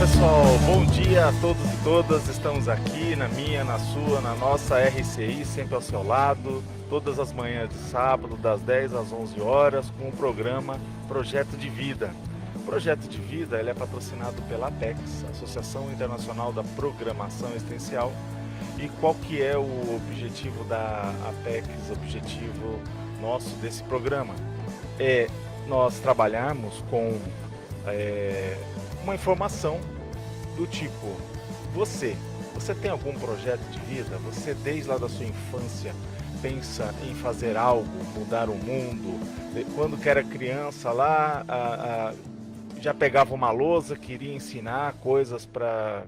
Pessoal, bom dia a todos e todas. Estamos aqui na minha, na sua, na nossa RCI, sempre ao seu lado, todas as manhãs de sábado, das 10 às 11 horas, com o programa Projeto de Vida. O Projeto de Vida ele é patrocinado pela APEX, Associação Internacional da Programação Existencial. E qual que é o objetivo da APEX, o objetivo nosso desse programa? É nós trabalharmos com uma informação do tipo, você tem algum projeto de vida? Você desde lá da sua infância pensa em fazer algo, mudar o mundo? Quando que era criança lá, já pegava uma lousa, queria ensinar coisas para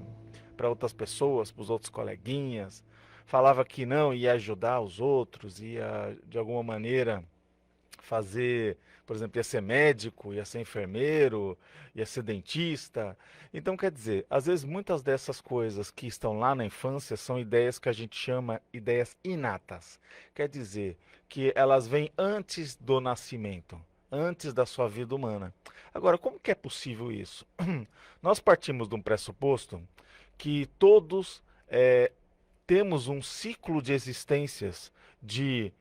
outras pessoas, para os outros coleguinhas, falava que não, ia ajudar os outros, ia de alguma maneira fazer, por exemplo, ia ser médico, ia ser enfermeiro, ia ser dentista. Então, quer dizer, às vezes muitas dessas coisas que estão lá na infância são ideias que a gente chama ideias inatas. Quer dizer, que elas vêm antes do nascimento, antes da sua vida humana. Agora, como que é possível isso? Nós partimos de um pressuposto que todos temos um ciclo de existências de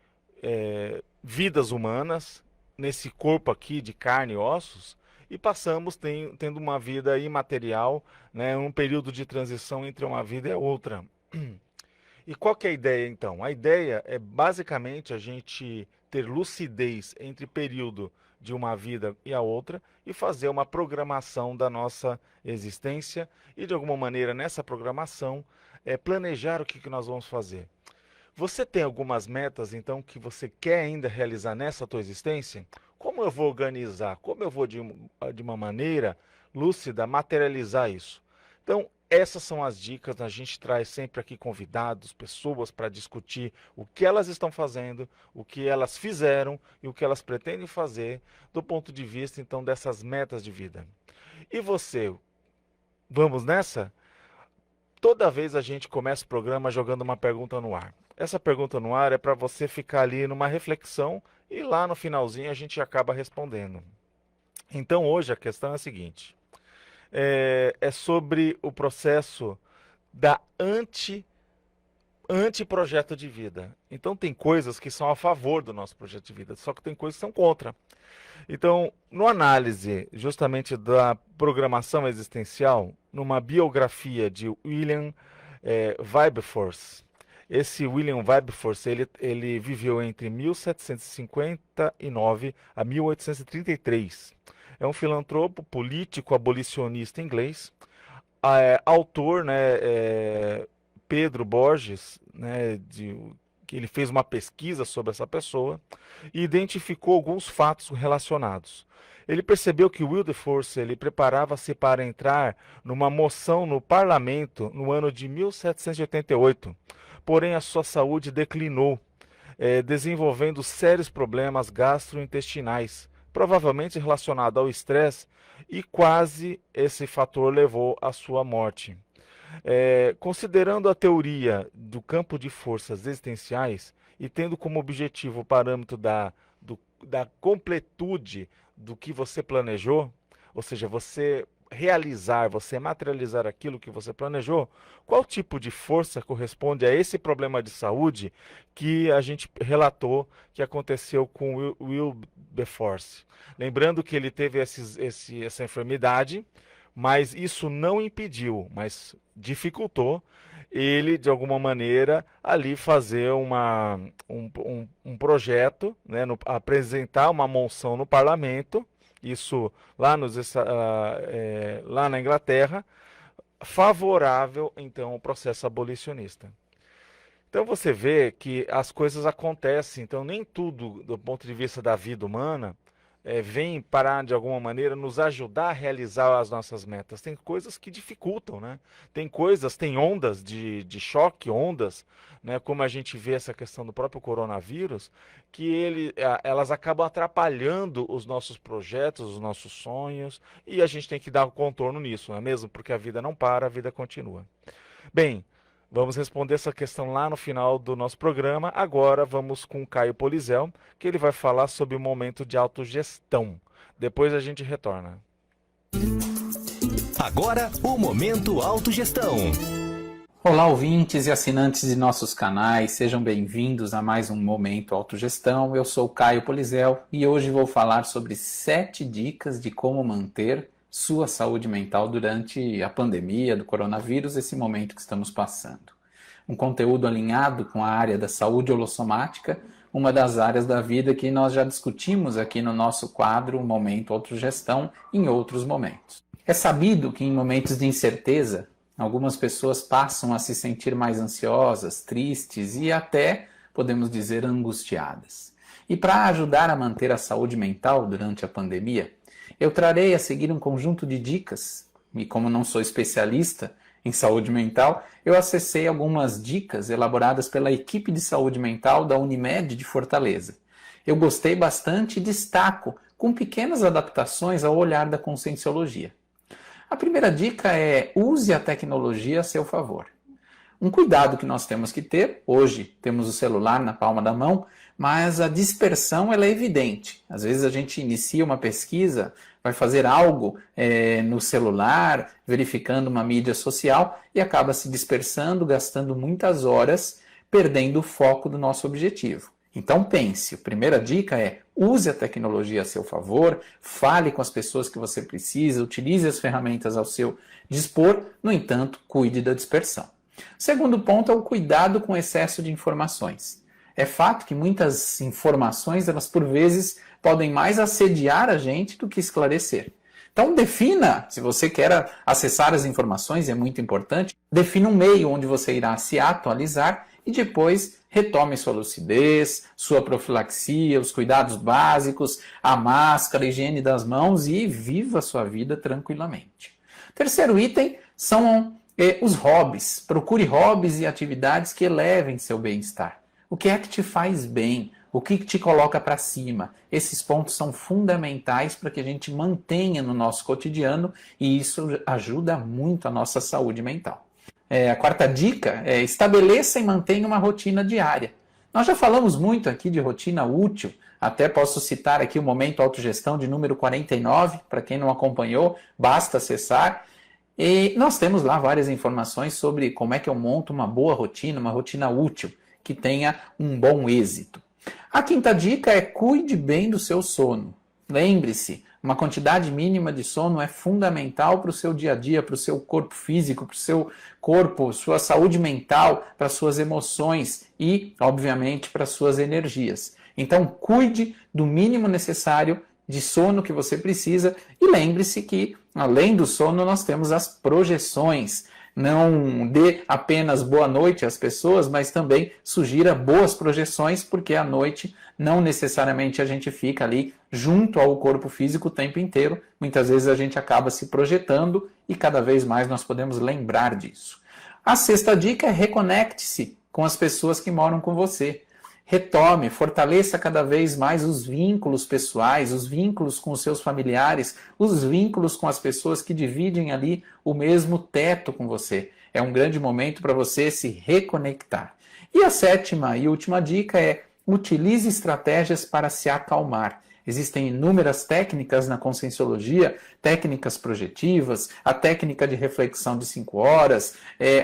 vidas humanas nesse corpo aqui de carne e ossos e passamos tendo uma vida imaterial, né, um período de transição entre uma vida e a outra. E qual que é a ideia então? A ideia é basicamente a gente ter lucidez entre período de uma vida e a outra e fazer uma programação da nossa existência e de alguma maneira nessa programação planejar o que nós vamos fazer. Você tem algumas metas, então, que você quer ainda realizar nessa tua existência? Como eu vou organizar? Como eu vou, de uma maneira lúcida, materializar isso? Então, essas são as dicas. A gente traz sempre aqui convidados, pessoas para discutir o que elas estão fazendo, o que elas fizeram e o que elas pretendem fazer do ponto de vista, então, dessas metas de vida. E você, vamos nessa? Toda vez a gente começa o programa jogando uma pergunta no ar. Essa pergunta no ar é para você ficar ali numa reflexão e lá no finalzinho a gente acaba respondendo. Então hoje a questão é a seguinte, é sobre o processo da anti-projeto de vida. Então tem coisas que são a favor do nosso projeto de vida, só que tem coisas que são contra. Então, no análise justamente da programação existencial, numa biografia de William Wilberforce, esse William Wilberforce, ele viveu entre 1759 a 1833. É um filantropo, político, abolicionista inglês, autor, né, Pedro Borges, né, que ele fez uma pesquisa sobre essa pessoa e identificou alguns fatos relacionados. Ele percebeu que Wilberforce ele preparava-se para entrar numa moção no parlamento no ano de 1788, porém a sua saúde declinou, desenvolvendo sérios problemas gastrointestinais, provavelmente relacionado ao estresse, e quase esse fator levou à sua morte. Considerando a teoria do campo de forças existenciais e tendo como objetivo o parâmetro da completude do que você planejou, ou seja, você realizar, você materializar aquilo que você planejou, qual tipo de força corresponde a esse problema de saúde que a gente relatou que aconteceu com Wilberforce? Lembrando que ele teve essa enfermidade, mas isso não impediu, mas dificultou ele, de alguma maneira, ali fazer um projeto, né, apresentar uma moção no parlamento, isso lá, lá na Inglaterra, favorável, então, ao processo abolicionista. Então você vê que as coisas acontecem, então nem tudo, do ponto de vista da vida humana, vem para, de alguma maneira, nos ajudar a realizar as nossas metas. Tem coisas que dificultam, né? Tem ondas de choque, ondas, né? Como a gente vê essa questão do próprio coronavírus, que elas acabam atrapalhando os nossos projetos, os nossos sonhos, e a gente tem que dar um contorno nisso, não é mesmo? Porque a vida não para, a vida continua. Bem, vamos responder essa questão lá no final do nosso programa. Agora vamos com o Caio Polizel, que ele vai falar sobre o momento de autogestão. Depois a gente retorna. Agora, o Momento Autogestão. Olá, ouvintes e assinantes de nossos canais, sejam bem-vindos a mais um Momento Autogestão. Eu sou Caio Polizel e hoje vou falar sobre 7 dicas de como manter sua saúde mental durante a pandemia do coronavírus, esse momento que estamos passando. Um conteúdo alinhado com a área da saúde holossomática, uma das áreas da vida que nós já discutimos aqui no nosso quadro Momento Autogestão em outros momentos. É sabido que em momentos de incerteza, algumas pessoas passam a se sentir mais ansiosas, tristes e até, podemos dizer, angustiadas. E para ajudar a manter a saúde mental durante a pandemia, eu trarei a seguir um conjunto de dicas, e como não sou especialista em saúde mental, eu acessei algumas dicas elaboradas pela equipe de saúde mental da Unimed de Fortaleza. Eu gostei bastante e destaco com pequenas adaptações ao olhar da Conscienciologia. A primeira dica é: use a tecnologia a seu favor. Um cuidado que nós temos que ter, hoje temos o celular na palma da mão, mas a dispersão ela é evidente. Às vezes a gente inicia uma pesquisa, vai fazer algo no celular, verificando uma mídia social e acaba se dispersando, gastando muitas horas, perdendo o foco do nosso objetivo. Então pense, a primeira dica é: use a tecnologia a seu favor, fale com as pessoas que você precisa, utilize as ferramentas ao seu dispor, no entanto, cuide da dispersão. O segundo ponto é o cuidado com o excesso de informações. É fato que muitas informações, elas por vezes podem mais assediar a gente do que esclarecer. Então defina, se você quer acessar as informações, é muito importante, defina um meio onde você irá se atualizar e depois retome sua lucidez, sua profilaxia, os cuidados básicos, a máscara, a higiene das mãos e viva a sua vida tranquilamente. Terceiro item são os hobbies. Procure hobbies e atividades que elevem seu bem-estar. O que é que te faz bem? O que te coloca para cima? Esses pontos são fundamentais para que a gente mantenha no nosso cotidiano e isso ajuda muito a nossa saúde mental. A quarta dica é: estabeleça e mantenha uma rotina diária. Nós já falamos muito aqui de rotina útil, até posso citar aqui o Momento Autogestão de número 49, para quem não acompanhou, basta acessar. E nós temos lá várias informações sobre como é que eu monto uma boa rotina, uma rotina útil, que tenha um bom êxito. A quinta dica é: cuide bem do seu sono. Lembre-se, uma quantidade mínima de sono é fundamental para o seu dia a dia, para o seu corpo físico, para o seu corpo, sua saúde mental, para as suas emoções e, obviamente, para as suas energias. Então, cuide do mínimo necessário de sono que você precisa e lembre-se que, além do sono, nós temos as projeções. Não dê apenas boa noite às pessoas, mas também sugira boas projeções, porque à noite não necessariamente a gente fica ali junto ao corpo físico o tempo inteiro. Muitas vezes a gente acaba se projetando e cada vez mais nós podemos lembrar disso. A sexta dica é: reconecte-se com as pessoas que moram com você. Retome, fortaleça cada vez mais os vínculos pessoais, os vínculos com os seus familiares, os vínculos com as pessoas que dividem ali o mesmo teto com você. É um grande momento para você se reconectar. E a sétima e última dica é: utilize estratégias para se acalmar. Existem inúmeras técnicas na Conscienciologia, técnicas projetivas, a técnica de reflexão de 5 horas,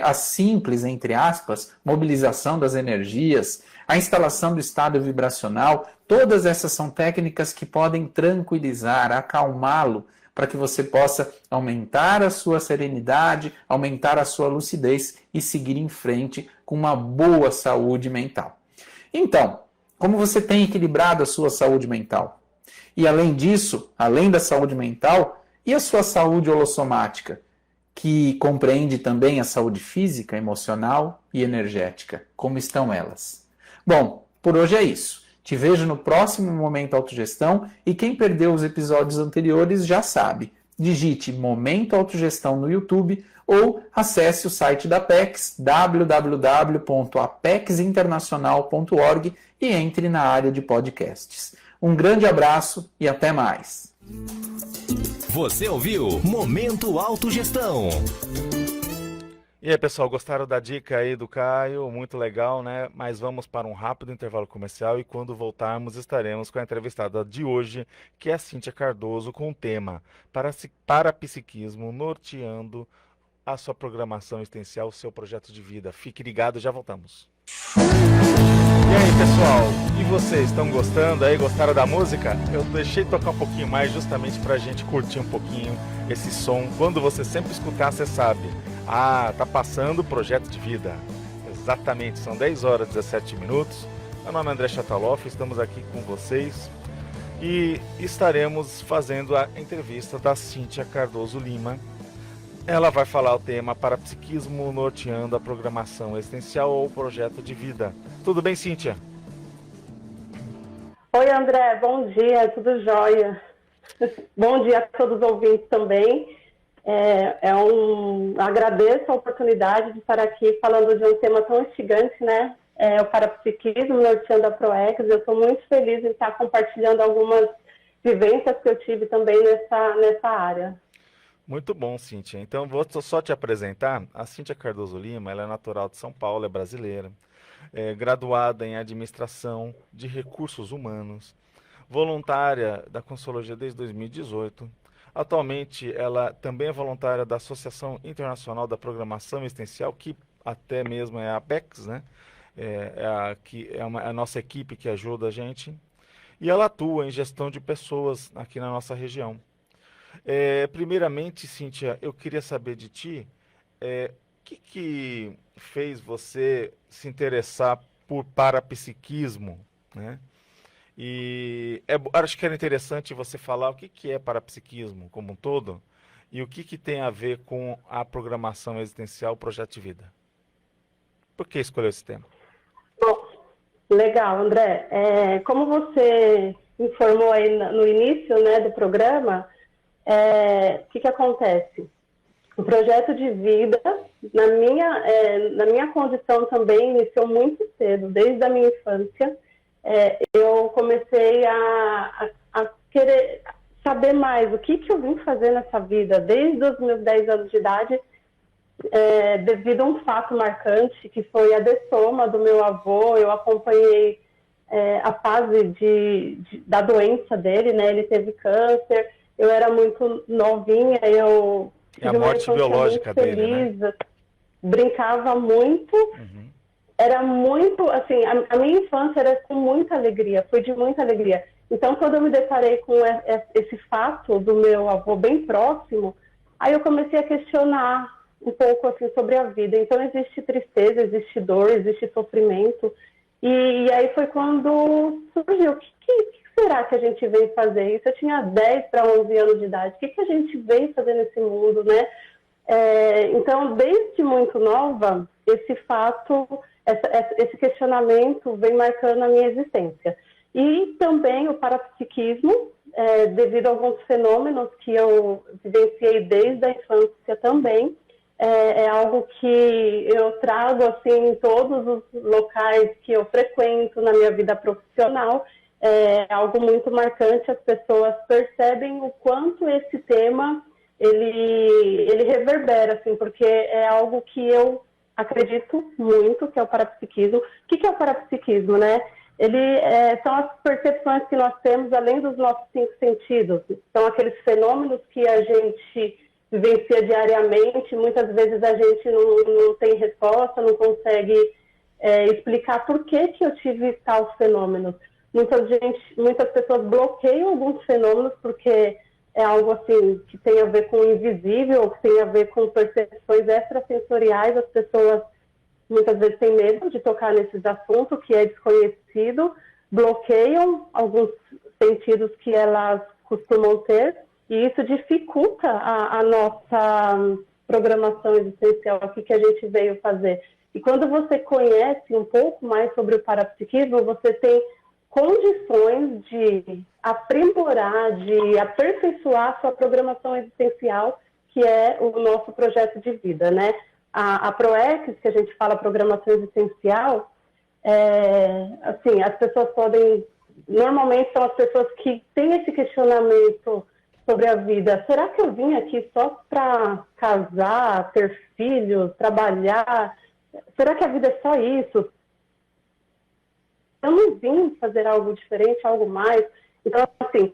a simples, entre aspas, mobilização das energias, a instalação do estado vibracional. Todas essas são técnicas que podem tranquilizar, acalmá-lo, para que você possa aumentar a sua serenidade, aumentar a sua lucidez e seguir em frente com uma boa saúde mental. Então, como você tem equilibrado a sua saúde mental? E além disso, além da saúde mental, e a sua saúde holossomática, que compreende também a saúde física, emocional e energética? Como estão elas? Bom, por hoje é isso. Te vejo no próximo Momento Autogestão e quem perdeu os episódios anteriores já sabe. Digite Momento Autogestão no YouTube ou acesse o site da Apex, www.apexinternacional.org e entre na área de podcasts. Um grande abraço e até mais. Você ouviu Momento Autogestão. E aí, pessoal, gostaram da dica aí do Caio? Muito legal, né? Mas vamos para um rápido intervalo comercial e quando voltarmos estaremos com a entrevistada de hoje, que é a Cíntia Cardoso, com o tema Parapsiquismo, norteando a sua programação existencial, o seu projeto de vida. Fique ligado, já voltamos. E aí, pessoal, e vocês estão gostando aí? Gostaram da música? Eu deixei tocar um pouquinho mais justamente pra gente curtir um pouquinho esse som. Quando você sempre escutar, você sabe. Ah, tá passando o projeto de vida. Exatamente, são 10 horas e 17 minutos. Meu nome é André Chataloff, estamos aqui com vocês e estaremos fazendo a entrevista da Cíntia Cardoso Lima. Ela vai falar o tema Parapsiquismo norteando a programação existencial ou projeto de vida. Tudo bem, Cíntia? Oi, André, bom dia, tudo jóia? Bom dia a todos os ouvintes também. Agradeço a oportunidade de estar aqui falando de um tema tão instigante, né? O parapsiquismo norteando a ProEx. Eu estou muito feliz em estar compartilhando algumas vivências que eu tive também nessa área. Muito bom, Cíntia. Então, vou só te apresentar. A Cíntia Cardoso Lima, ela é natural de São Paulo, é brasileira, é graduada em Administração de Recursos Humanos, voluntária da Consologia desde 2018. Atualmente, ela também é voluntária da Associação Internacional da Programação Existencial, que até mesmo é a APEX, né? A nossa equipe que ajuda a gente. E ela atua em gestão de pessoas aqui na nossa região. Primeiramente, Cíntia, eu queria saber de ti, o que fez você se interessar por parapsiquismo, né? E acho que era interessante você falar o que é parapsiquismo como um todo e o que tem a ver com a programação existencial, o projeto de vida. Por que escolheu esse tema? Bom, legal, André. Como você informou aí no início, né, do programa, o que acontece? O projeto de vida, na minha condição também, iniciou muito cedo, desde a minha infância. Eu comecei a querer saber mais o que eu vim fazer nessa vida, desde os meus 10 anos de idade, devido a um fato marcante, que foi a dessoma do meu avô. Eu acompanhei a fase da doença dele, né? Ele teve câncer, eu era muito novinha, eu tive a morte biológica muito dele, feliz, né? Brincava muito. Uhum. Era muito, assim, a minha infância era com muita alegria, foi de muita alegria. Então, quando eu me deparei com esse fato do meu avô bem próximo, aí eu comecei a questionar um pouco, assim, sobre a vida. Então, existe tristeza, existe dor, existe sofrimento. E aí foi quando surgiu, o que será que a gente veio fazer? Isso eu tinha 10 para 11 anos de idade. O que a gente veio fazer nesse mundo, né? Então, desde muito nova, esse fato, esse questionamento vem marcando a minha existência. E também o parapsiquismo, devido a alguns fenômenos que eu vivenciei desde a infância também, é algo que eu trago assim, em todos os locais que eu frequento na minha vida profissional. É algo muito marcante, as pessoas percebem o quanto esse tema ele reverbera, assim, porque é algo que eu acredito muito, que é o parapsiquismo. O que é o parapsiquismo, né? São as percepções que nós temos além dos nossos 5 sentidos. São aqueles fenômenos que a gente vivencia diariamente, muitas vezes a gente não tem resposta, não consegue explicar por que eu tive tal fenômeno. Muitas pessoas bloqueiam alguns fenômenos porque é algo assim que tem a ver com o invisível, que tem a ver com percepções extrasensoriais. As pessoas muitas vezes têm medo de tocar nesses assuntos, que é desconhecido, bloqueiam alguns sentidos que elas costumam ter, e isso dificulta a nossa programação existencial, o que a gente veio fazer. E quando você conhece um pouco mais sobre o parapsiquismo, você tem condições de aprimorar, de aperfeiçoar a sua programação existencial, que é o nosso projeto de vida, né? A ProEx, que a gente fala programação existencial, assim, as pessoas podem... Normalmente são as pessoas que têm esse questionamento sobre a vida. Será que eu vim aqui só para casar, ter filhos, trabalhar? Será que a vida é só isso? Eu não vim fazer algo diferente, algo mais. Então, assim,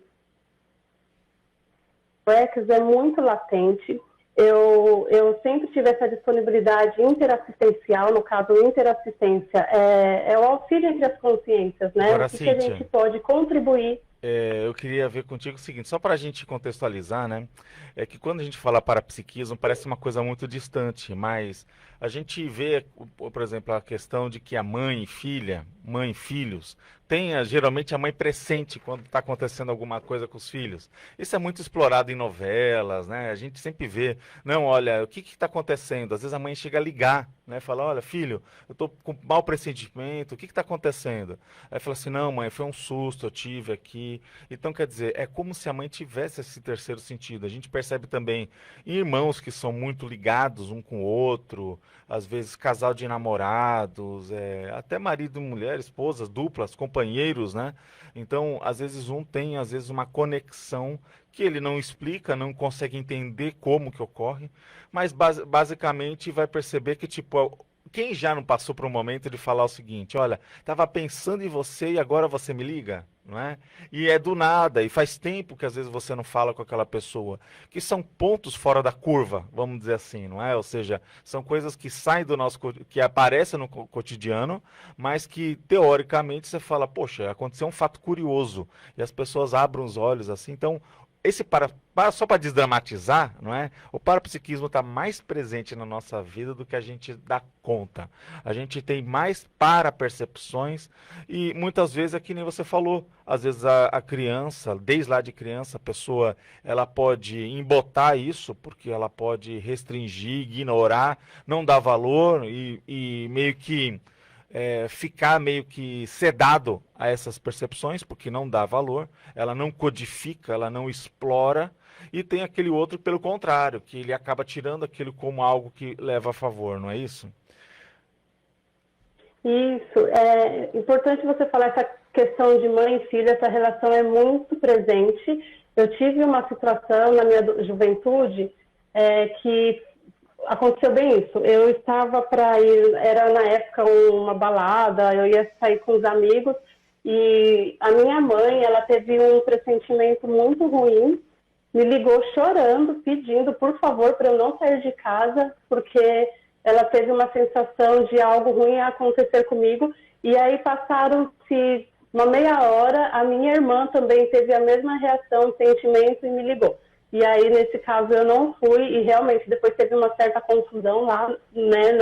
o X é muito latente. Eu sempre tive essa disponibilidade interassistencial, no caso, interassistência, é o auxílio entre as consciências, né? Agora, O que a Cíntia, gente pode contribuir. eu queria ver contigo o seguinte, só para a gente contextualizar, né? É que quando a gente fala parapsiquismo, parece uma coisa muito distante, mas a gente vê, por exemplo, a questão de que a mãe e filha, mãe e filhos, tenha geralmente a mãe presente quando está acontecendo alguma coisa com os filhos. Isso é muito explorado em novelas, né? A gente sempre vê, não, olha, o que está acontecendo? Às vezes a mãe chega a ligar, né? Fala, olha, filho, eu estou com mau pressentimento, o que está acontecendo? Aí fala assim, não, mãe, foi um susto, eu tive aqui. Então, quer dizer, é como se a mãe tivesse esse terceiro sentido. A gente percebe também em irmãos que são muito ligados um com o outro, às vezes casal de namorados, até marido e mulher, esposas, duplas, companheiros, né? Então, às vezes um tem, às vezes, uma conexão que ele não explica, não consegue entender como que ocorre, mas basicamente vai perceber que, tipo, quem já não passou por um momento de falar o seguinte, olha, estava pensando em você e agora você me liga, não é? E é do nada, e faz tempo que às vezes você não fala com aquela pessoa, que são pontos fora da curva, vamos dizer assim, não é? Ou seja, são coisas que saem do nosso, que aparecem no cotidiano, mas que teoricamente você fala, poxa, aconteceu um fato curioso, e as pessoas abrem os olhos assim, então esse só para desdramatizar, não é? O parapsiquismo está mais presente na nossa vida do que a gente dá conta. A gente tem mais parapercepções e muitas vezes é que nem você falou, às vezes a criança, desde lá de criança, a pessoa ela pode embotar isso, porque ela pode restringir, ignorar, não dar valor e meio que ficar meio que sedado a essas percepções, porque não dá valor, ela não codifica, ela não explora, e tem aquele outro pelo contrário, que ele acaba tirando aquilo como algo que leva a favor, não é isso? Isso, é importante você falar essa questão de mãe e filha, essa relação é muito presente. Eu tive uma situação na minha juventude que aconteceu bem isso. Eu estava para ir, era na época uma balada, eu ia sair com os amigos e a minha mãe, ela teve um pressentimento muito ruim, me ligou chorando, pedindo, por favor, para eu não sair de casa, porque ela teve uma sensação de algo ruim acontecer comigo. E aí passaram-se uma meia hora, a minha irmã também teve a mesma reação, sentimento e me ligou. E aí, nesse caso, eu não fui e realmente depois teve uma certa confusão lá, né,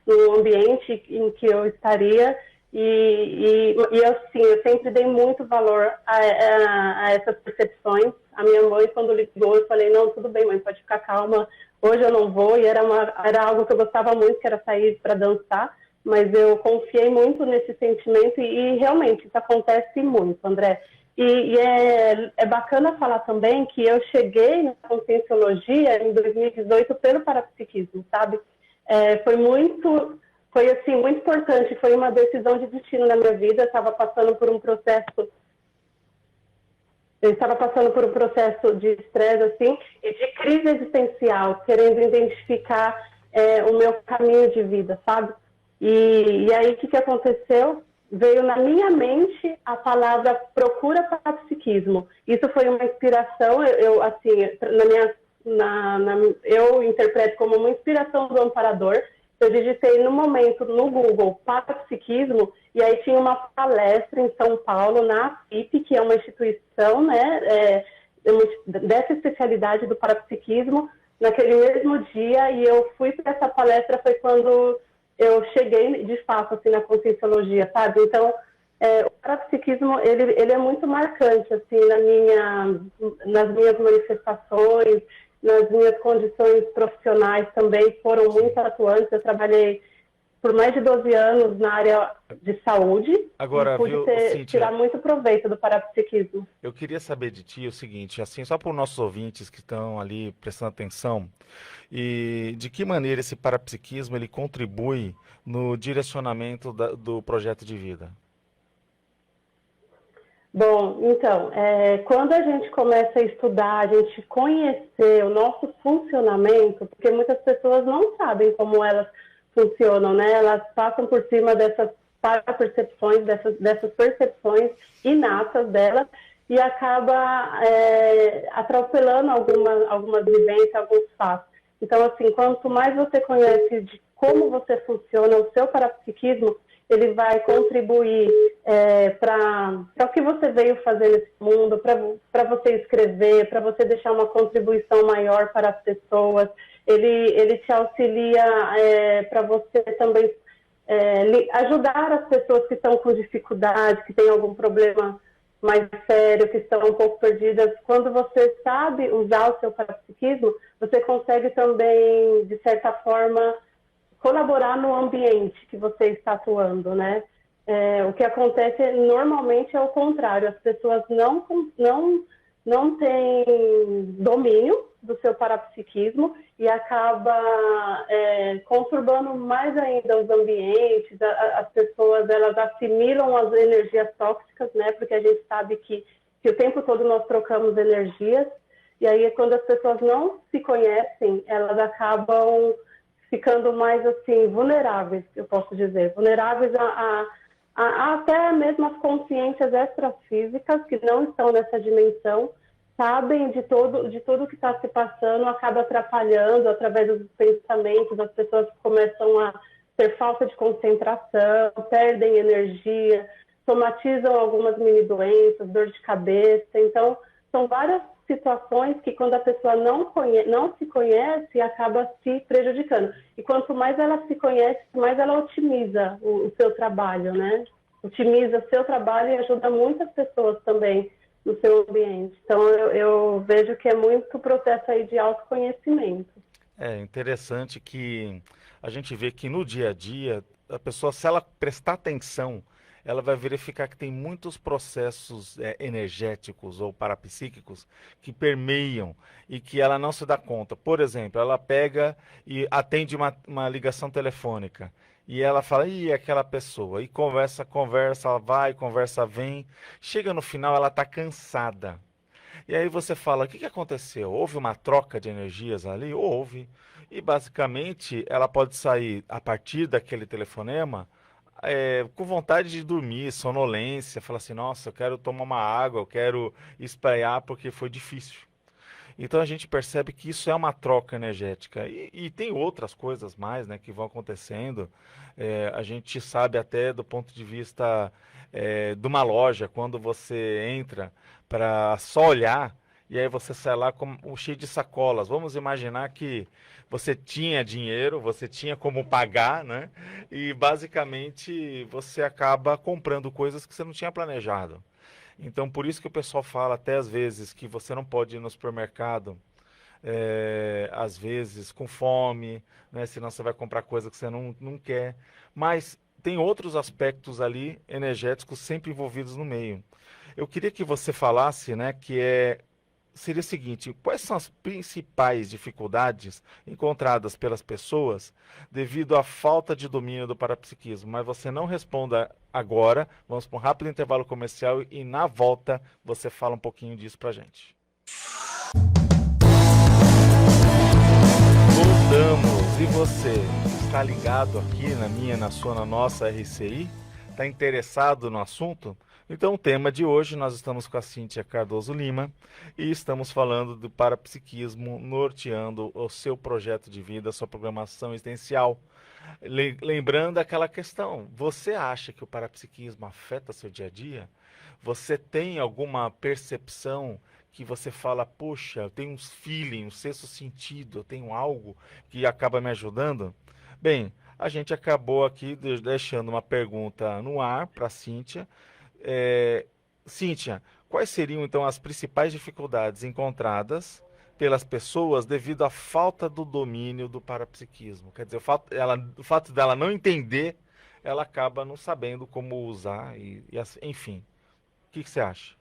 no ambiente em que eu estaria. E eu, sim, eu sempre dei muito valor a essas percepções. A minha mãe, quando ligou, eu falei, não, tudo bem, mãe, pode ficar calma, hoje eu não vou. E era algo que eu gostava muito, que era sair para dançar, mas eu confiei muito nesse sentimento e realmente isso acontece muito, André. E é bacana falar também que eu cheguei na Conscienciologia em 2018 pelo parapsiquismo, sabe? Foi assim, muito importante, foi uma decisão de destino na minha vida. Eu estava passando por um processo de estresse, assim, e de crise existencial, querendo identificar o meu caminho de vida, sabe? E aí, o que aconteceu? Veio na minha mente a palavra procura parapsiquismo. Isso foi uma inspiração, eu interpreto como uma inspiração do amparador. Eu digitei no momento no Google parapsiquismo e aí tinha uma palestra em São Paulo, na AFIP, que é uma instituição, né, dessa especialidade do parapsiquismo, naquele mesmo dia, e eu fui para essa palestra, foi quando eu cheguei, de fato, assim, na Conscienciologia, sabe? Então, o parapsiquismo, ele é muito marcante, assim, nas minhas manifestações, nas minhas condições profissionais também, foram muito atuantes. Eu trabalhei por mais de 12 anos na área de saúde. Agora, e pude Cíntia, tirar muito proveito do parapsiquismo. eu queria saber de ti o seguinte, assim, só para os nossos ouvintes que estão ali prestando atenção, e de que maneira esse parapsiquismo ele contribui no direcionamento do projeto de vida? Bom, então, quando a gente começa a estudar, a gente conhecer o nosso funcionamento, porque muitas pessoas não sabem como elas funcionam, né? Elas passam por cima dessas parapercepções, dessas percepções inatas delas e acaba atropelando algumas vivências, alguns fatos. Então, assim, quanto mais você conhece de como você funciona, o seu parapsiquismo, ele vai contribuir para o que você veio fazer nesse mundo, para você escrever, para você deixar uma contribuição maior para as pessoas. Ele te auxilia para você também ajudar as pessoas que estão com dificuldade, que têm algum problema mais sério, que estão um pouco perdidas. Quando você sabe usar o seu parapsiquismo, você consegue também, de certa forma, colaborar no ambiente que você está atuando, né? O que acontece normalmente é o contrário, as pessoas não têm domínio do seu parapsiquismo e acaba conturbando mais ainda os ambientes, as pessoas elas assimilam as energias tóxicas, né? Porque a gente sabe que o tempo todo nós trocamos energias, e aí quando as pessoas não se conhecem, elas acabam ficando mais assim vulneráveis, eu posso dizer, vulneráveis a até mesmo as consciências extrafísicas que não estão nessa dimensão, sabem de tudo que está se passando, acaba atrapalhando através dos pensamentos, as pessoas começam a ter falta de concentração, perdem energia, somatizam algumas mini doenças, dor de cabeça. Então, são várias situações que quando a pessoa não se conhece, acaba se prejudicando. E quanto mais ela se conhece, mais ela otimiza o seu trabalho, né? Otimiza o seu trabalho e ajuda muitas pessoas também no seu ambiente. Então, eu vejo que é muito processo aí de autoconhecimento. É interessante que a gente vê que no dia a dia, a pessoa, se ela prestar atenção, ela vai verificar que tem muitos processos energéticos ou parapsíquicos que permeiam e que ela não se dá conta. Por exemplo, ela pega e atende uma ligação telefônica e ela fala, ih, aquela pessoa, e conversa, ela vai, conversa, vem. Chega no final, ela está cansada. E aí você fala, o que aconteceu? Houve uma troca de energias ali? Houve. E basicamente ela pode sair a partir daquele telefonema com vontade de dormir, sonolência, falar assim, nossa, eu quero tomar uma água, eu quero espraiar porque foi difícil. Então a gente percebe que isso é uma troca energética. E tem outras coisas mais, né, que vão acontecendo. A gente sabe até do ponto de vista de uma loja, quando você entra para só olhar, e aí você sai lá cheio de sacolas. Vamos imaginar que você tinha dinheiro, você tinha como pagar, né? E basicamente você acaba comprando coisas que você não tinha planejado. Então, por isso que o pessoal fala até às vezes que você não pode ir no supermercado, às vezes com fome, né? Senão você vai comprar coisa que você não quer. Mas tem outros aspectos ali energéticos sempre envolvidos no meio. Eu queria que você falasse, né, seria o seguinte, quais são as principais dificuldades encontradas pelas pessoas devido à falta de domínio do parapsiquismo? Mas você não responda agora, vamos para um rápido intervalo comercial e na volta você fala um pouquinho disso pra gente. Voltamos, e você está ligado aqui na minha, na sua, na nossa RCI? Está interessado no assunto? Então, o tema de hoje, nós estamos com a Cíntia Cardoso Lima e estamos falando do parapsiquismo norteando o seu projeto de vida, a sua programação existencial. Lembrando aquela questão, você acha que o parapsiquismo afeta seu dia a dia? Você tem alguma percepção que você fala, poxa, eu tenho uns feeling, um sexto sentido, eu tenho algo que acaba me ajudando? Bem, a gente acabou aqui deixando uma pergunta no ar para a Cíntia. Cíntia, quais seriam então as principais dificuldades encontradas pelas pessoas devido à falta do domínio do parapsiquismo? Quer dizer, o fato dela não entender, ela acaba não sabendo como usar, enfim. O que você acha?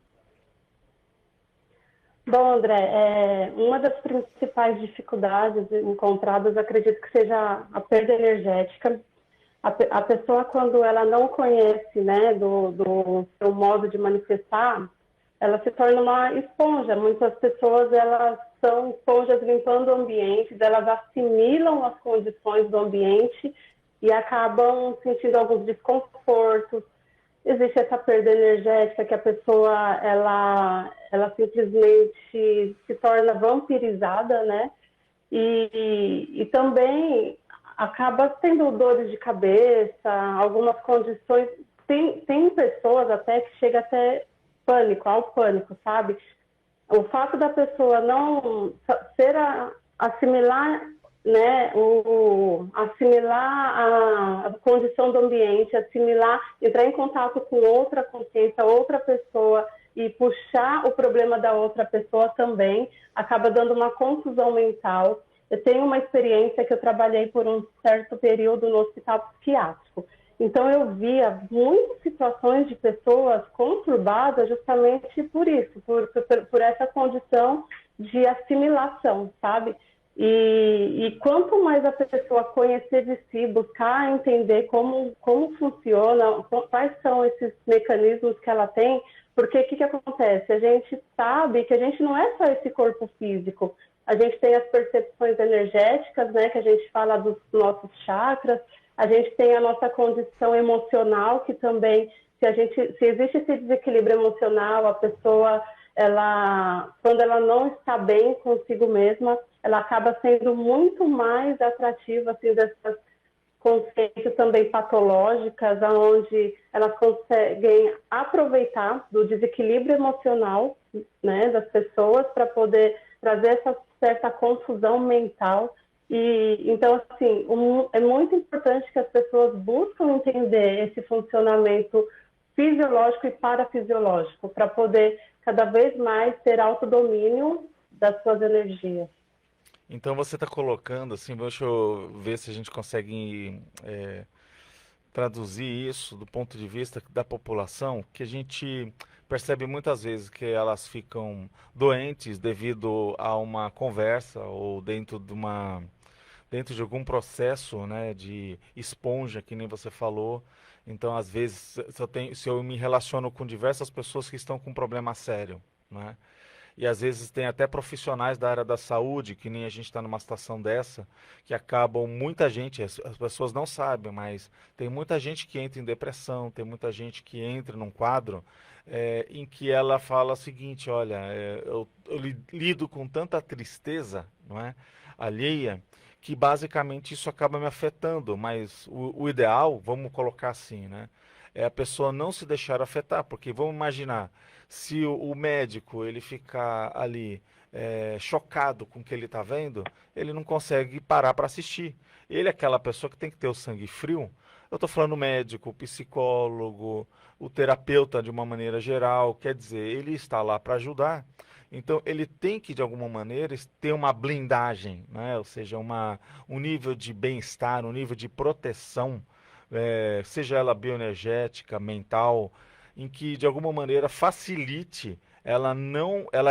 Bom, André, uma das principais dificuldades encontradas, acredito que seja a perda energética. A pessoa, quando ela não conhece, né, do seu modo de manifestar, ela se torna uma esponja. Muitas pessoas, elas são esponjas limpando ambientes, elas assimilam as condições do ambiente e acabam sentindo alguns desconfortos. Existe essa perda energética que a pessoa, ela simplesmente se torna vampirizada, né? E também acaba tendo dores de cabeça, algumas condições. Tem pessoas até que chega até pânico, ao pânico, sabe? O fato da pessoa não assimilar, né, assimilar a condição do ambiente, entrar em contato com outra consciência, outra pessoa e puxar o problema da outra pessoa também, acaba dando uma confusão mental. Eu tenho uma experiência que eu trabalhei por um certo período no hospital psiquiátrico. Então, eu via muitas situações de pessoas conturbadas justamente por isso, por essa condição de assimilação, sabe? E quanto mais a pessoa conhecer de si, buscar entender como funciona, quais são esses mecanismos que ela tem, porque o que acontece? A gente sabe que a gente não é só esse corpo físico, a gente tem as percepções energéticas, né, que a gente fala dos nossos chakras, a gente tem a nossa condição emocional, que também, se existe esse desequilíbrio emocional, a pessoa, quando ela não está bem consigo mesma, ela acaba sendo muito mais atrativa, assim, dessas consciências também patológicas, onde elas conseguem aproveitar do desequilíbrio emocional, né, das pessoas para poder trazer essa certa confusão mental. Então, assim, é muito importante que as pessoas buscam entender esse funcionamento fisiológico e parafisiológico para poder cada vez mais ter autodomínio das suas energias. Então você está colocando, assim, deixa eu ver se a gente consegue traduzir isso do ponto de vista da população, que a gente percebe muitas vezes que elas ficam doentes devido a uma conversa ou dentro de algum processo, né, de esponja, que nem você falou. Então, às vezes, se eu me relaciono com diversas pessoas que estão com um problema sério, né? E às vezes tem até profissionais da área da saúde, que nem a gente está numa situação dessa, que acabam, muita gente, as pessoas não sabem, mas tem muita gente que entra em depressão, tem muita gente que entra num quadro em que ela fala o seguinte, olha, eu lido com tanta tristeza, não é, alheia, que basicamente isso acaba me afetando, mas o ideal, vamos colocar assim, né, é a pessoa não se deixar afetar, porque vamos imaginar, se o médico ele ficar ali chocado com o que ele está vendo, ele não consegue parar para assistir. Ele é aquela pessoa que tem que ter o sangue frio. Eu estou falando médico, o psicólogo, o terapeuta de uma maneira geral, quer dizer, ele está lá para ajudar. Então, ele tem que, de alguma maneira, ter uma blindagem, né? Ou seja, um nível de bem-estar, um nível de proteção, seja ela bioenergética, mental, em que de alguma maneira facilite ela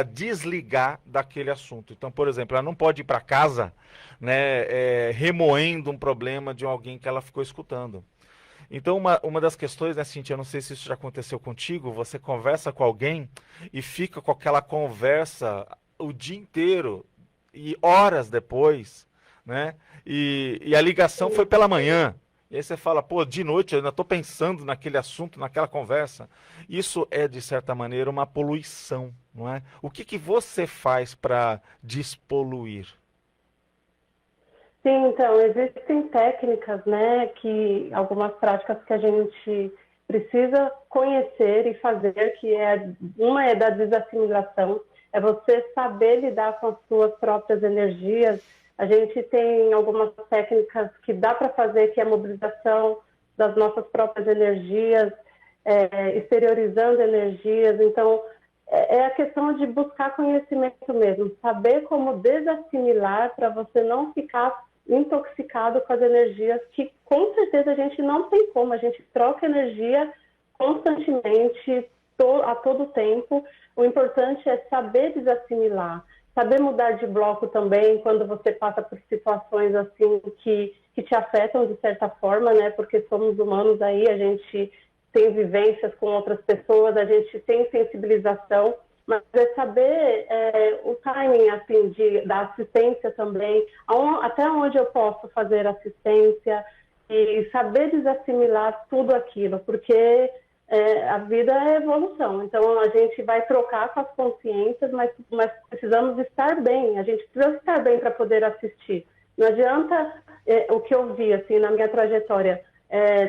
desligar daquele assunto. Então, por exemplo, ela não pode ir para casa, né, remoendo um problema de alguém que ela ficou escutando. Então, uma das questões, né, Cintia, eu não sei se isso já aconteceu contigo, você conversa com alguém e fica com aquela conversa o dia inteiro e horas depois, né, e a ligação foi pela manhã. E aí você fala, pô, de noite eu ainda estou pensando naquele assunto, naquela conversa. Isso é, de certa maneira, uma poluição, não é? O que você faz para despoluir? Sim, então, existem técnicas, né, algumas práticas que a gente precisa conhecer e fazer, uma é da desassimilação, é você saber lidar com as suas próprias energias. A gente tem algumas técnicas que dá para fazer, que é a mobilização das nossas próprias energias, exteriorizando energias. Então, é a questão de buscar conhecimento mesmo, saber como desassimilar para você não ficar intoxicado com as energias que, com certeza, a gente não tem como. A gente troca energia constantemente, a todo tempo. O importante é saber desassimilar. Saber mudar de bloco também, quando você passa por situações assim que que te afetam de certa forma, né? Porque somos humanos aí, a gente tem vivências com outras pessoas, a gente tem sensibilização, mas é saber o timing, assim, da assistência também, até onde eu posso fazer assistência e saber desassimilar tudo aquilo, porque a vida é evolução, então a gente vai trocar com as consciências, mas precisamos estar bem, a gente precisa estar bem para poder assistir. Não adianta o que eu vi, assim, na minha trajetória.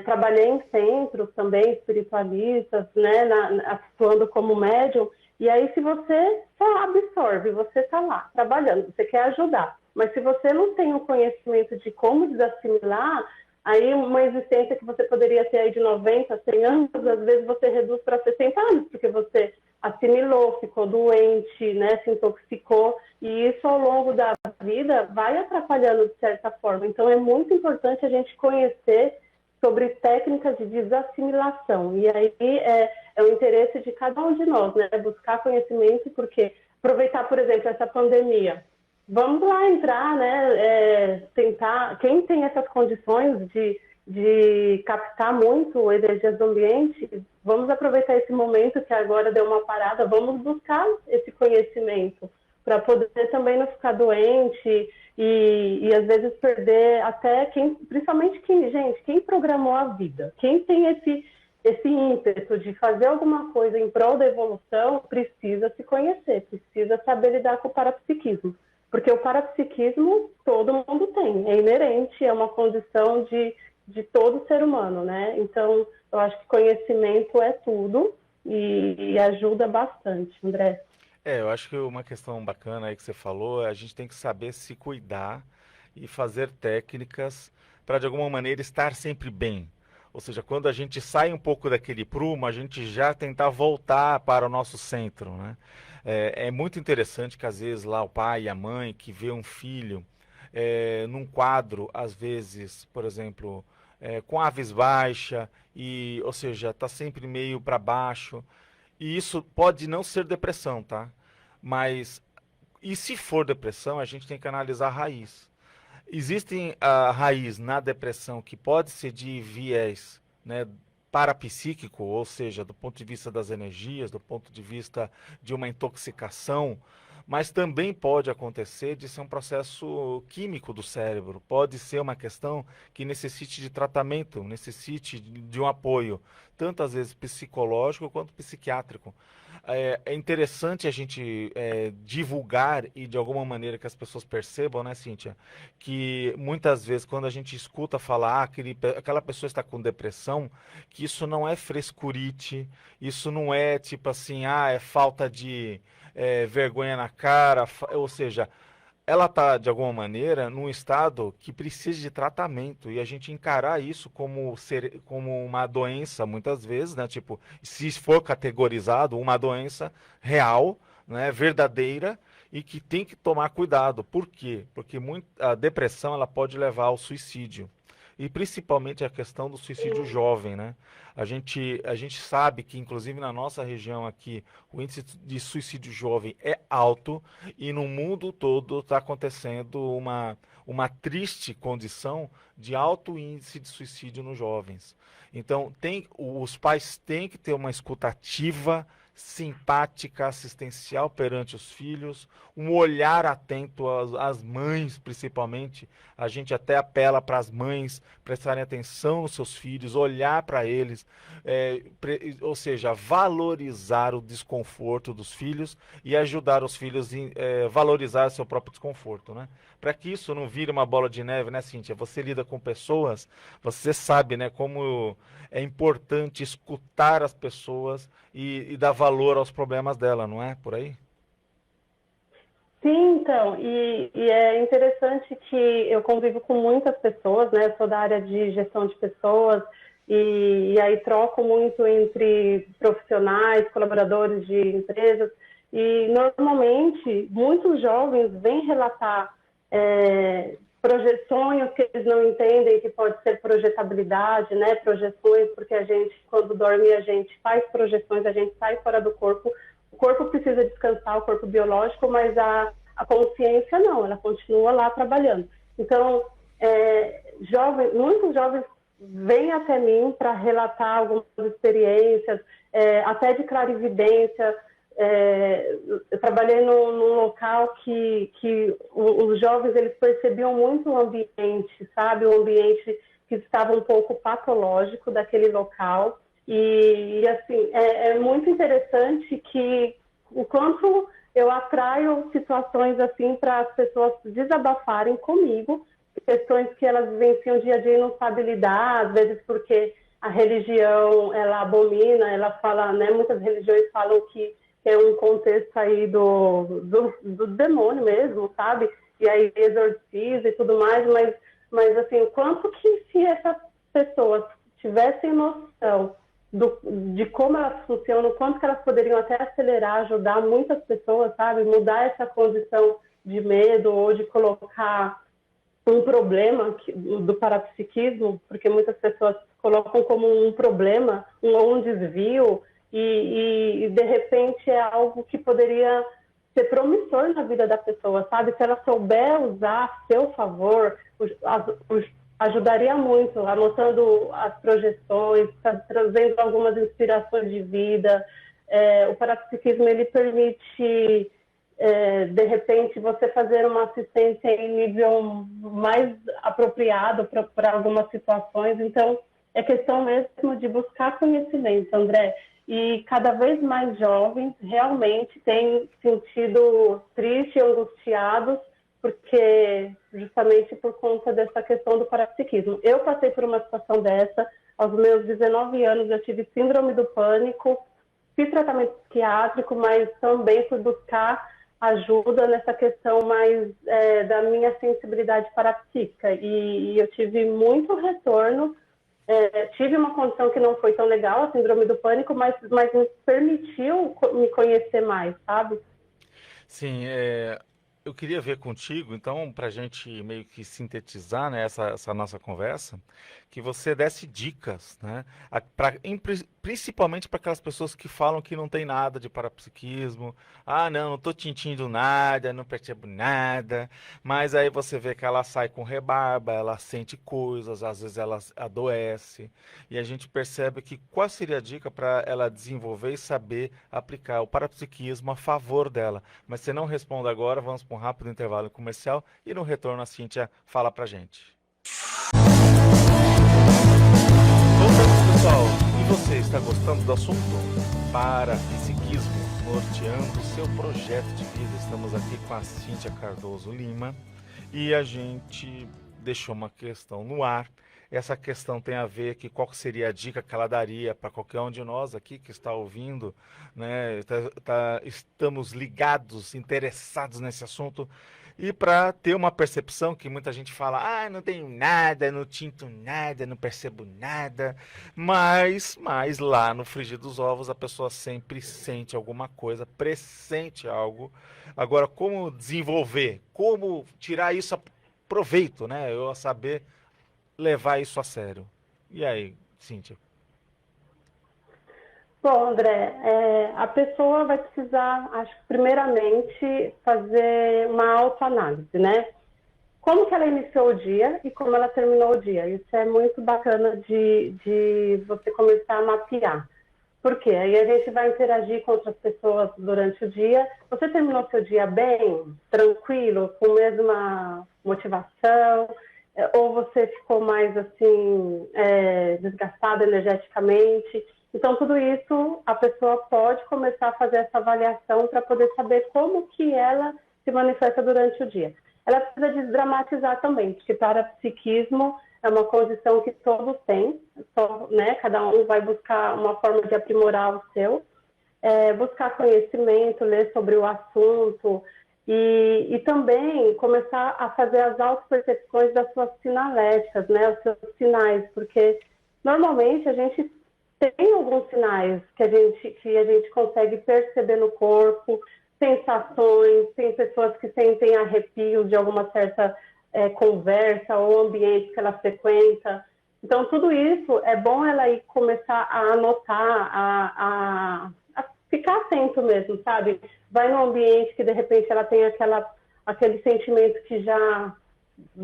Trabalhei em centros também espiritualistas, né, atuando como médium, e aí se você só absorve, você está lá trabalhando, você quer ajudar, mas se você não tem o conhecimento de como desassimilar, aí uma existência que você poderia ter aí de 90, 100 anos, às vezes você reduz para 60 anos, porque você assimilou, ficou doente, né, se intoxicou, e isso ao longo da vida vai atrapalhando de certa forma. Então é muito importante a gente conhecer sobre técnicas de desassimilação. E aí é o interesse de cada um de nós, né? Buscar conhecimento, porque aproveitar, por exemplo, essa pandemia. Vamos lá entrar, né? Tentar. Quem tem essas condições de captar muito energias do ambiente, vamos aproveitar esse momento que agora deu uma parada, vamos buscar esse conhecimento para poder também não ficar doente e às vezes perder até principalmente quem programou a vida, quem tem esse ímpeto de fazer alguma coisa em prol da evolução, precisa se conhecer, precisa saber lidar com o parapsiquismo, porque o parapsiquismo todo mundo tem, é inerente, é uma condição de todo ser humano, né? Então, eu acho que conhecimento é tudo e ajuda bastante, André. Eu acho que uma questão bacana aí que você falou, a gente tem que saber se cuidar e fazer técnicas para de alguma maneira estar sempre bem. Ou seja, quando a gente sai um pouco daquele prumo, a gente já tentar voltar para o nosso centro, né? É muito interessante que às vezes lá o pai e a mãe que vê um filho num quadro, às vezes, por exemplo, com aves baixa, ou seja, está sempre meio para baixo. E isso pode não ser depressão, tá? Mas, e se for depressão, a gente tem que analisar a raiz. Existem a raiz na depressão que pode ser de viés, né, parapsíquico, ou seja, do ponto de vista das energias, do ponto de vista de uma intoxicação, mas também pode acontecer de ser um processo químico do cérebro, pode ser uma questão que necessite de tratamento, necessite de um apoio, tanto às vezes psicológico quanto psiquiátrico. É interessante a gente divulgar e de alguma maneira que as pessoas percebam, né, Cíntia, que muitas vezes quando a gente escuta falar aquela pessoa está com depressão, que isso não é frescurite, isso não é tipo assim, é falta de vergonha na cara, ou seja, ela está de alguma maneira num estado que precisa de tratamento e a gente encarar isso como uma doença muitas vezes, né? Tipo, se for categorizado uma doença real, né? Verdadeira e que tem que tomar cuidado. Por quê? Porque a depressão ela pode levar ao suicídio. E principalmente a questão do suicídio jovem, né? A gente sabe que, inclusive na nossa região aqui, o índice de suicídio jovem é alto e no mundo todo está acontecendo uma triste condição de alto índice de suicídio nos jovens. Então, os pais têm que ter uma escuta ativa, simpática, assistencial perante os filhos, um olhar atento às mães, principalmente. A gente até apela para as mães prestarem atenção nos seus filhos, olhar para eles, ou seja, valorizar o desconforto dos filhos e ajudar os filhos a valorizar seu próprio desconforto, né? Para que isso não vire uma bola de neve, né, Cíntia? Você lida com pessoas, você sabe, né, como é importante escutar as pessoas e dar valor aos problemas dela, não é? Por aí? Sim, então, e é interessante que eu convivo com muitas pessoas, né? Eu sou da área de gestão de pessoas e aí troco muito entre profissionais, colaboradores de empresas e normalmente muitos jovens vêm relatar sonhos que eles não entendem, que pode ser projetabilidade, né? Projeções, porque a gente, quando dorme, a gente faz projeções, a gente sai fora do corpo. O corpo precisa descansar, o corpo biológico, mas a consciência não, ela continua lá trabalhando. Então, muitos jovens vêm até mim para relatar algumas experiências, até de clarividência. Eu trabalhei num local que os jovens eles percebiam muito o ambiente, sabe? O ambiente que estava um pouco patológico daquele local. E assim, é muito interessante que o quanto eu atraio situações assim para as pessoas desabafarem comigo, questões que elas vivenciam dia a dia e não sabem lidar, às vezes porque a religião, ela abomina, ela fala, né, muitas religiões falam que é um contexto aí do demônio mesmo, sabe? E aí exorciza e tudo mais, mas assim, o quanto que se essas pessoas tivessem noção de como elas funcionam, o quanto que elas poderiam até acelerar, ajudar muitas pessoas, sabe? Mudar essa condição de medo ou de colocar um problema do parapsiquismo, porque muitas pessoas colocam como um problema, um desvio, e de repente é algo que poderia ser promissor na vida da pessoa, sabe? Se ela souber usar a seu favor, ajudaria muito, anotando as projeções, trazendo algumas inspirações de vida. O parapsiquismo, ele permite, de repente, você fazer uma assistência em nível mais apropriado para algumas situações. Então, é questão mesmo de buscar conhecimento, André. E cada vez mais jovens realmente têm sentido tristes e angustiados, porque justamente por conta dessa questão do parapsiquismo. Eu passei por uma situação dessa, aos meus 19 anos eu tive síndrome do pânico, fiz tratamento psiquiátrico, mas também fui buscar ajuda nessa questão mais da minha sensibilidade parapsíquica. E eu tive muito retorno. Tive uma condição que não foi tão legal, a síndrome do pânico, mas me permitiu me conhecer mais, sabe? Sim, eu queria ver contigo, então, para a gente meio que sintetizar, né, essa nossa conversa, que você desse dicas, né, principalmente para aquelas pessoas que falam que não tem nada de parapsiquismo, não estou sentindo nada, não percebo nada, mas aí você vê que ela sai com rebarba, ela sente coisas, às vezes ela adoece, e a gente percebe que qual seria a dica para ela desenvolver e saber aplicar o parapsiquismo a favor dela. Mas você não responde agora, vamos para um rápido intervalo comercial e no retorno a Cíntia fala pra gente. Voltamos, pessoal. E você está gostando do assunto? Parapsiquismo, norteando o seu projeto de vida. Estamos aqui com a Cíntia Cardoso Lima e a gente deixou uma questão no ar. Essa questão tem a ver que qual seria a dica que ela daria para qualquer um de nós aqui que está ouvindo, né? Estamos ligados, interessados nesse assunto e para ter uma percepção que muita gente fala, não tenho nada, não tinto nada, não percebo nada, mas lá no frigir dos ovos a pessoa sempre sente alguma coisa, pressente algo. Agora, como desenvolver, como tirar isso a proveito, né? Eu saber levar isso a sério. E aí, Cíntia? Bom, André, a pessoa vai precisar, acho que primeiramente, fazer uma autoanálise, né? Como que ela iniciou o dia e como ela terminou o dia. Isso é muito bacana de você começar a mapear. Por quê? Aí a gente vai interagir com outras pessoas durante o dia. Você terminou seu dia bem, tranquilo, com a mesma motivação? Ou você ficou mais assim, desgastado energeticamente? Então, tudo isso, a pessoa pode começar a fazer essa avaliação para poder saber como que ela se manifesta durante o dia. Ela precisa desdramatizar também, porque parapsiquismo é uma condição que todos têm, né? Cada um vai buscar uma forma de aprimorar o seu, buscar conhecimento, ler sobre o assunto e também começar a fazer as autopercepções das suas sinaléticas, né? Os seus sinais, porque normalmente a gente tem alguns sinais que a gente consegue perceber no corpo, sensações, tem pessoas que sentem arrepios de alguma certa conversa ou ambiente que ela frequenta. Então, tudo isso é bom ela ir começar a anotar, a ficar atento mesmo, sabe? Vai num ambiente que, de repente, ela tem aquele sentimento que já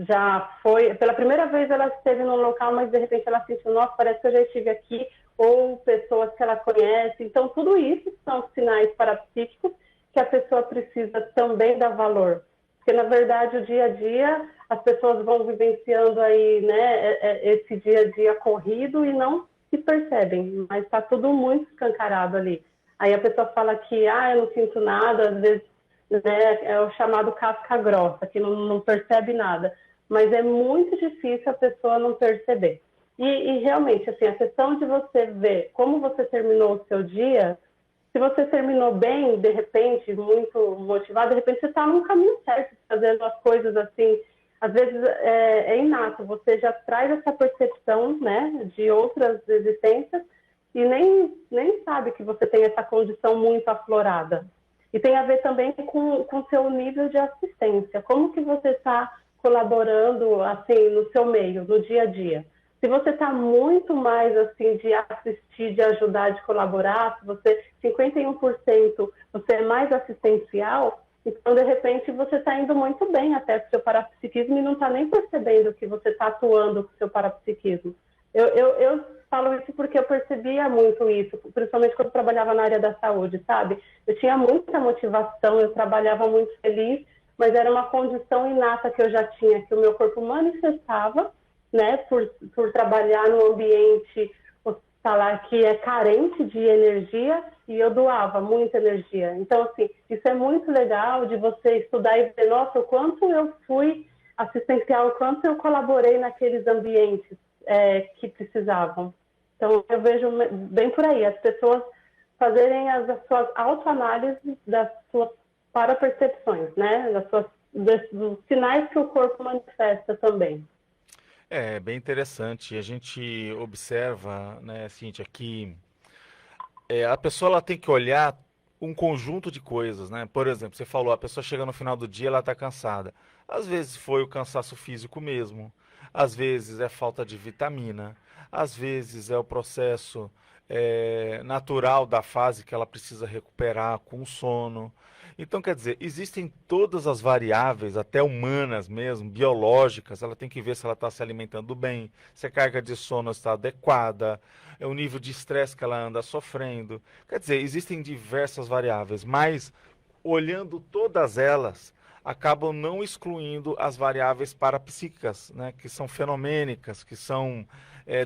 já foi, pela primeira vez ela esteve num local, mas de repente ela sentiu, nossa, parece que eu já estive aqui, ou pessoas que ela conhece. Então, tudo isso são sinais parapsíquicos que a pessoa precisa também dar valor. Porque, na verdade, o dia a dia, as pessoas vão vivenciando aí, né, esse dia a dia corrido e não se percebem, mas está tudo muito escancarado ali. Aí a pessoa fala que, eu não sinto nada, às vezes, né, é o chamado casca grossa, que não percebe nada. Mas é muito difícil a pessoa não perceber. E realmente, assim, a questão de você ver como você terminou o seu dia, se você terminou bem, de repente, muito motivado, de repente você está no caminho certo, fazendo as coisas assim. Às vezes é inato, você já traz essa percepção, né, de outras existências e nem sabe que você tem essa condição muito aflorada. E tem a ver também com o seu nível de assistência. Como que você está colaborando, assim, no seu meio, no dia a dia? Se você está muito mais, assim, de assistir, de ajudar, de colaborar, se você, 51%, você é mais assistencial, então, de repente, você está indo muito bem até com o seu parapsiquismo e não está nem percebendo que você está atuando com o seu parapsiquismo. Eu falo isso porque eu percebia muito isso, principalmente quando eu trabalhava na área da saúde, sabe? Eu tinha muita motivação, eu trabalhava muito feliz, mas era uma condição inata que eu já tinha, que o meu corpo manifestava, né, por trabalhar num ambiente hospitalar que é carente de energia, e eu doava muita energia. Então, assim, isso é muito legal de você estudar e ver, nossa, o quanto eu fui assistencial, o quanto eu colaborei naqueles ambientes que precisavam. Então, eu vejo bem por aí, as pessoas fazerem as suas autoanálises das suas parapercepções, né, dos sinais que o corpo manifesta também. É bem interessante. A gente observa, né, Cíntia, que a pessoa ela tem que olhar um conjunto de coisas, né? Por exemplo, você falou, a pessoa chega no final do dia, ela está cansada. Às vezes foi o cansaço físico mesmo, às vezes é falta de vitamina, às vezes é o processo natural da fase que ela precisa recuperar com o sono. Então, quer dizer, existem todas as variáveis, até humanas mesmo, biológicas, ela tem que ver se ela está se alimentando bem, se a carga de sono está adequada, o nível de estresse que ela anda sofrendo. Quer dizer, existem diversas variáveis, mas olhando todas elas, acabam não excluindo as variáveis parapsíquicas, né, que são fenomênicas, que são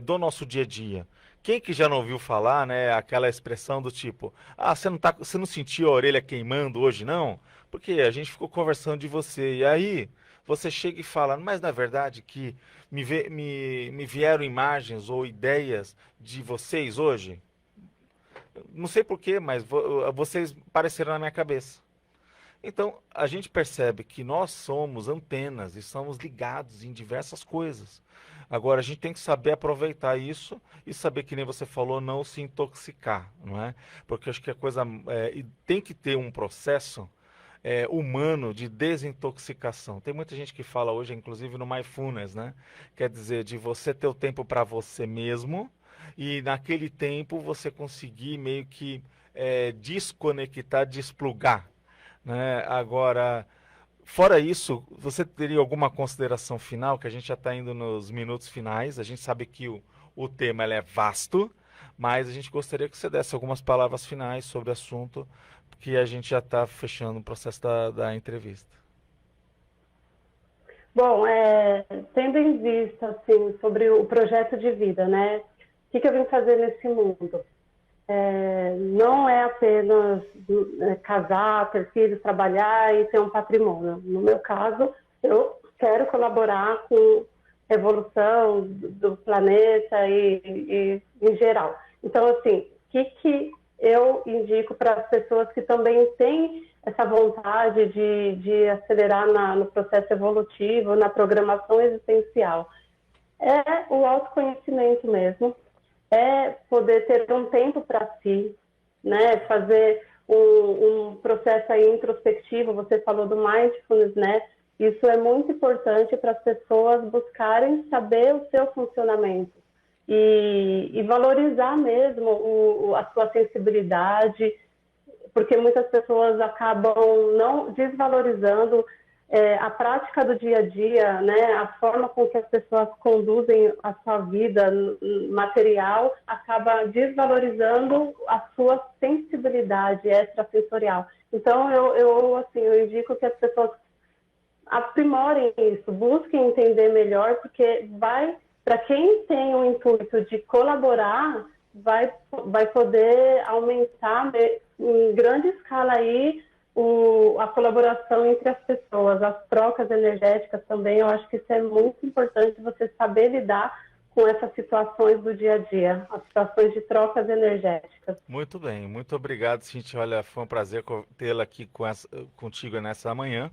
do nosso dia a dia. Quem que já não ouviu falar, né, aquela expressão do tipo, você não sentiu a orelha queimando hoje, não? Porque a gente ficou conversando de você, e aí você chega e fala, mas na verdade que me vieram imagens ou ideias de vocês hoje? Não sei porquê, mas vocês apareceram na minha cabeça. Então, a gente percebe que nós somos antenas e somos ligados em diversas coisas. Agora, a gente tem que saber aproveitar isso e saber, que nem você falou, não se intoxicar, não é? Porque eu acho que a coisa tem que ter um processo humano de desintoxicação. Tem muita gente que fala hoje, inclusive no Mindfulness, né? Quer dizer, de você ter o tempo para você mesmo e naquele tempo você conseguir meio que desconectar, desplugar, né? Agora, fora isso, você teria alguma consideração final, que a gente já está indo nos minutos finais, a gente sabe que o tema ele é vasto, mas a gente gostaria que você desse algumas palavras finais sobre o assunto, porque a gente já está fechando o processo da entrevista. Bom, tendo em vista, assim, sobre o projeto de vida, né? O que eu vim fazer nesse mundo? Não é apenas casar, ter filhos, trabalhar e ter um patrimônio. No meu caso, eu quero colaborar com a evolução do planeta e em geral. Então, assim, o que eu indico para as pessoas que também têm essa vontade de acelerar no processo evolutivo, na programação existencial? É o autoconhecimento mesmo. É poder ter um tempo para si, né? Fazer um processo aí introspectivo. Você falou do mindfulness, né? Isso é muito importante para as pessoas buscarem saber o seu funcionamento e valorizar mesmo a sua sensibilidade, porque muitas pessoas acabam não desvalorizando a prática do dia a dia, né, a forma com que as pessoas conduzem a sua vida material acaba desvalorizando a sua sensibilidade extrasensorial. Então, eu indico que as pessoas aprimorem isso, busquem entender melhor, porque para quem tem o intuito de colaborar, vai poder aumentar em grande escala aí a colaboração entre as pessoas, as trocas energéticas também. Eu acho que isso é muito importante, você saber lidar com essas situações do dia a dia, as situações de trocas energéticas. Muito bem, muito obrigado, Cintia. Olha, foi um prazer tê-la aqui contigo nessa manhã.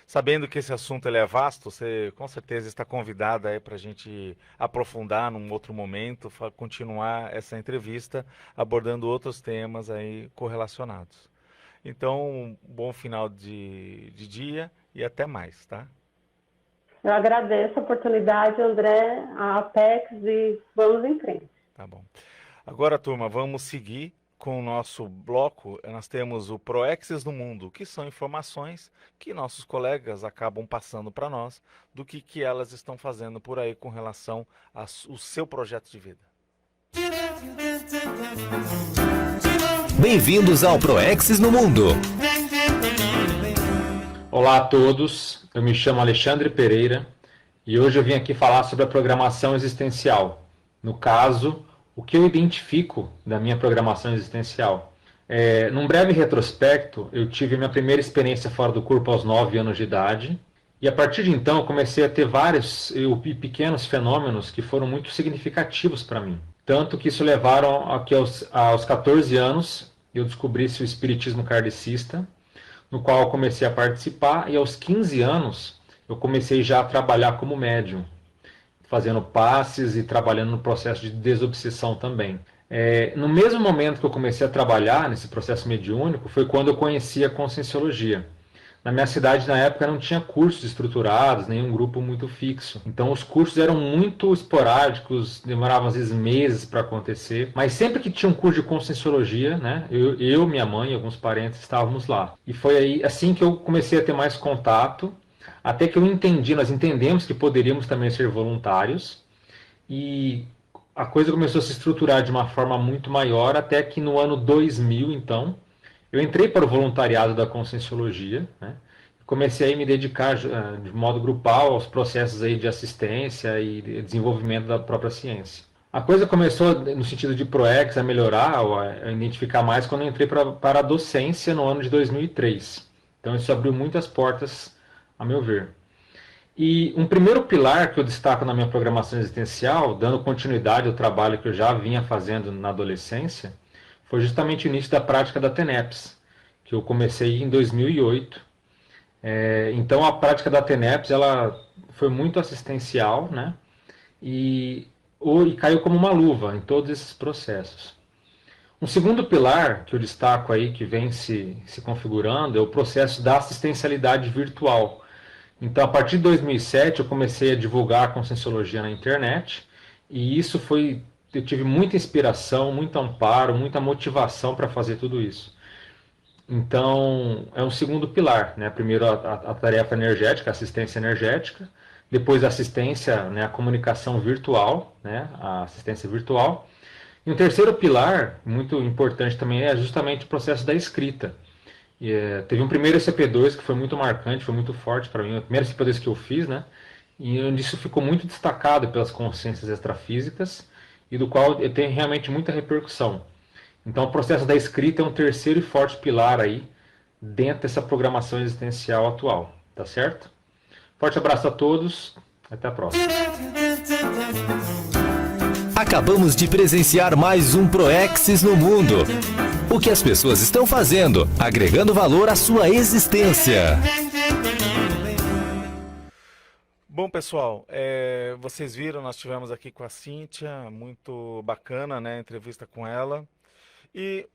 Sabendo que esse assunto ele é vasto, você com certeza está convidada aí para a gente aprofundar num outro momento, continuar essa entrevista abordando outros temas aí correlacionados. Então, bom final de dia e até mais, tá? Eu agradeço a oportunidade, André, a Apex, e vamos em frente. Tá bom. Agora, turma, vamos seguir com o nosso bloco. Nós temos o Proexis no Mundo, que são informações que nossos colegas acabam passando para nós do que elas estão fazendo por aí com relação ao seu projeto de vida. Bem-vindos ao Proexis no Mundo. Olá a todos, eu me chamo Alexandre Pereira e hoje eu vim aqui falar sobre a programação existencial. No caso, o que eu identifico da minha programação existencial. Num breve retrospecto, eu tive minha primeira experiência fora do corpo aos 9 anos de idade e a partir de então eu comecei a ter vários pequenos fenômenos que foram muito significativos para mim. Tanto que isso levaram a que aos 14 anos eu descobrisse o espiritismo kardecista, no qual eu comecei a participar, e aos 15 anos eu comecei já a trabalhar como médium, fazendo passes e trabalhando no processo de desobsessão também. No mesmo momento que eu comecei a trabalhar nesse processo mediúnico, foi quando eu conheci a Conscienciologia. Na minha cidade, na época, não tinha cursos estruturados, nenhum grupo muito fixo. Então, os cursos eram muito esporádicos, demoravam às vezes meses para acontecer. Mas sempre que tinha um curso de Conscienciologia, né, eu, minha mãe e alguns parentes estávamos lá. E foi aí, assim que eu comecei a ter mais contato, até que nós entendemos que poderíamos também ser voluntários. E a coisa começou a se estruturar de uma forma muito maior, até que no ano 2000, então, eu entrei para o voluntariado da Conscienciologia, né? Comecei a me dedicar de modo grupal aos processos aí de assistência e de desenvolvimento da própria ciência. A coisa começou, no sentido de ProEx, a melhorar, ou a identificar mais, quando eu entrei para a docência no ano de 2003. Então isso abriu muitas portas, a meu ver. E um primeiro pilar que eu destaco na minha programação existencial, dando continuidade ao trabalho que eu já vinha fazendo na adolescência, foi justamente o início da prática da TENEPS, que eu comecei em 2008. Então a prática da TENEPS ela foi muito assistencial, né? E caiu como uma luva em todos esses processos. Um segundo pilar que eu destaco aí, que vem se configurando, é o processo da assistencialidade virtual. Então, a partir de 2007, eu comecei a divulgar a Conscienciologia na internet, e isso eu tive muita inspiração, muito amparo, muita motivação para fazer tudo isso. Então, é um segundo pilar, né? Primeiro a tarefa energética, a assistência energética, depois a assistência, né, a comunicação virtual, né, a assistência virtual. E um terceiro pilar, muito importante também, é justamente o processo da escrita. Teve um primeiro SCP-2 que foi muito marcante, foi muito forte para mim, o primeiro SCP-2 que eu fiz, né? E isso ficou muito destacado pelas consciências extrafísicas e do qual eu tenho realmente muita repercussão. Então o processo da escrita é um terceiro e forte pilar aí dentro dessa programação existencial atual, tá certo? Forte abraço a todos, até a próxima. Acabamos de presenciar mais um Proexis no Mundo. O que as pessoas estão fazendo, agregando valor à sua existência. Bom, pessoal, vocês viram, nós tivemos aqui com a Cíntia, muito bacana, né, a entrevista com ela. E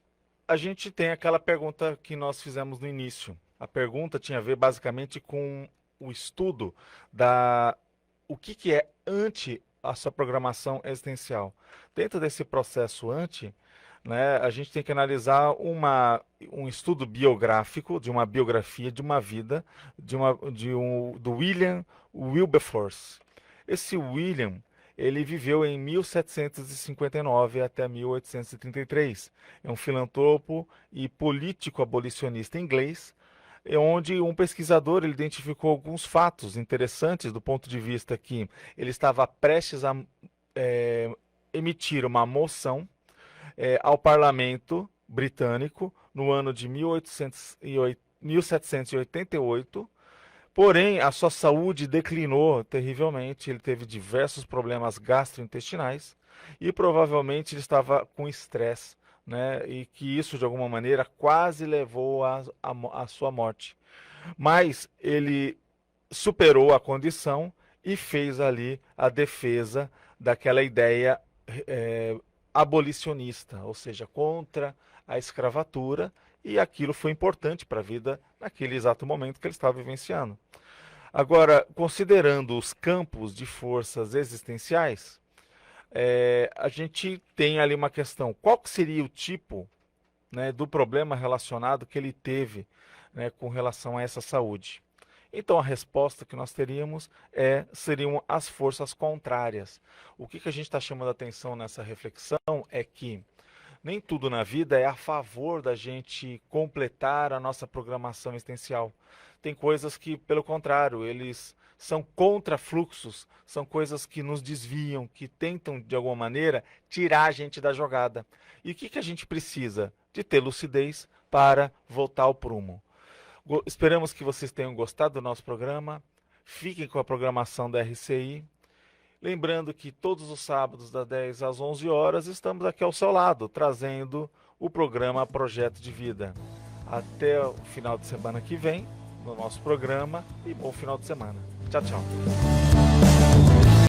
a gente tem aquela pergunta que nós fizemos no início. A pergunta tinha a ver basicamente com o estudo o que é ante a sua programação existencial. Dentro desse processo ante, né, a gente tem que analisar um estudo biográfico, de uma biografia, de uma vida, do William Wilberforce. Esse William, ele viveu em 1759 até 1833. É um filantropo e político abolicionista inglês, onde um pesquisador ele identificou alguns fatos interessantes do ponto de vista que ele estava prestes a emitir uma moção ao parlamento britânico no ano de 1788. Porém, a sua saúde declinou terrivelmente, ele teve diversos problemas gastrointestinais e provavelmente ele estava com estresse, né? E que isso, de alguma maneira, quase levou à sua morte. Mas ele superou a condição e fez ali a defesa daquela ideia abolicionista, ou seja, contra a escravatura, e aquilo foi importante para a vida naquele exato momento que ele estava vivenciando. Agora, considerando os campos de forças existenciais, a gente tem ali uma questão: qual que seria o tipo, né, do problema relacionado que ele teve, né, com relação a essa saúde? Então a resposta que nós teríamos seriam as forças contrárias. O que a gente está chamando a atenção nessa reflexão é que nem tudo na vida é a favor da gente completar a nossa programação existencial. Tem coisas que, pelo contrário, eles são contrafluxos, são coisas que nos desviam, que tentam, de alguma maneira, tirar a gente da jogada. E o que a gente precisa? De ter lucidez para voltar ao prumo. Esperamos que vocês tenham gostado do nosso programa. Fiquem com a programação da RCI. Lembrando que todos os sábados, das 10 às 11 horas, estamos aqui ao seu lado, trazendo o programa Projeto de Vida. Até o final de semana que vem, no nosso programa, e bom final de semana. Tchau, tchau.